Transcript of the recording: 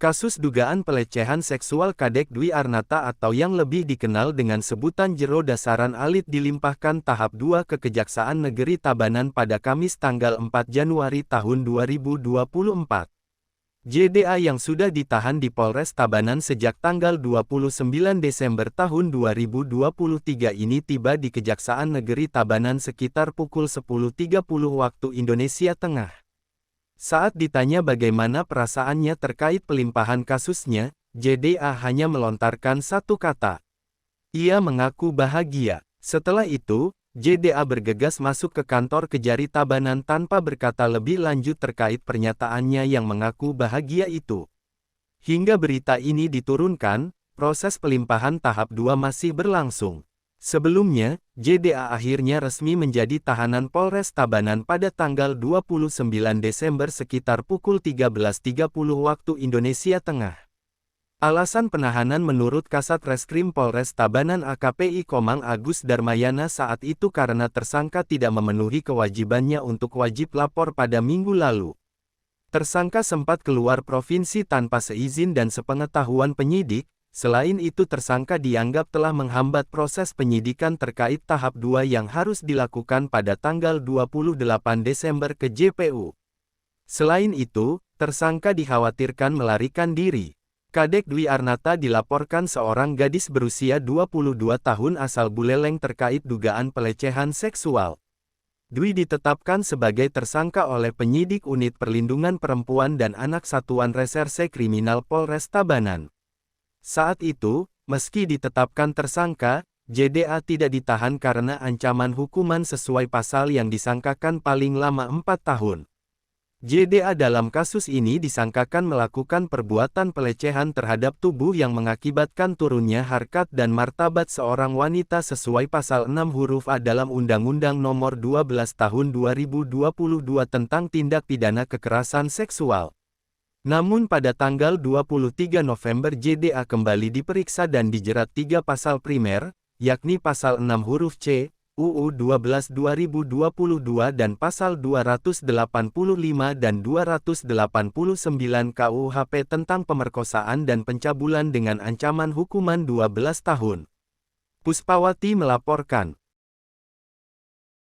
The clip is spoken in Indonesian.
Kasus dugaan pelecehan seksual Kadek Dwi Arnata atau yang lebih dikenal dengan sebutan Jero Dasaran Alit dilimpahkan tahap 2 ke Kejaksaan Negeri Tabanan pada Kamis tanggal 4 Januari tahun 2024. JDA yang sudah ditahan di Polres Tabanan sejak tanggal 29 Desember tahun 2023 ini tiba di Kejaksaan Negeri Tabanan sekitar pukul 10.30 waktu Indonesia Tengah. Saat ditanya bagaimana perasaannya terkait pelimpahan kasusnya, JDA hanya melontarkan satu kata. Ia mengaku bahagia. Setelah itu, JDA bergegas masuk ke kantor Kejari Tabanan tanpa berkata lebih lanjut terkait pernyataannya yang mengaku bahagia itu. Hingga berita ini diturunkan, proses pelimpahan tahap 2 masih berlangsung. Sebelumnya, JDA akhirnya resmi menjadi tahanan Polres Tabanan pada tanggal 29 Desember sekitar pukul 13.30 waktu Indonesia Tengah. Alasan penahanan menurut Kasat Reskrim Polres Tabanan AKPI Komang Agus Darmayana saat itu karena tersangka tidak memenuhi kewajibannya untuk wajib lapor pada minggu lalu. Tersangka sempat keluar provinsi tanpa seizin dan sepengetahuan penyidik. Selain itu tersangka dianggap telah menghambat proses penyidikan terkait tahap 2 yang harus dilakukan pada tanggal 28 Desember ke JPU. Selain itu, tersangka dikhawatirkan melarikan diri. Kadek Dwi Arnata dilaporkan seorang gadis berusia 22 tahun asal Buleleng terkait dugaan pelecehan seksual. Dwi ditetapkan sebagai tersangka oleh penyidik Unit Perlindungan Perempuan dan Anak Satuan Reserse Kriminal Polres Tabanan. Saat itu, meski ditetapkan tersangka, JDA tidak ditahan karena ancaman hukuman sesuai pasal yang disangkakan paling lama 4 tahun. JDA dalam kasus ini disangkakan melakukan perbuatan pelecehan terhadap tubuh yang mengakibatkan turunnya harkat dan martabat seorang wanita sesuai pasal 6 huruf A dalam Undang-Undang Nomor 12 Tahun 2022 tentang Tindak Pidana Kekerasan Seksual. Namun pada tanggal 23 November JDA kembali diperiksa dan dijerat 3 pasal primer, yakni pasal 6 huruf C, UU 12 2022 dan pasal 285 dan 289 KUHP tentang pemerkosaan dan pencabulan dengan ancaman hukuman 12 tahun. Puspawati melaporkan.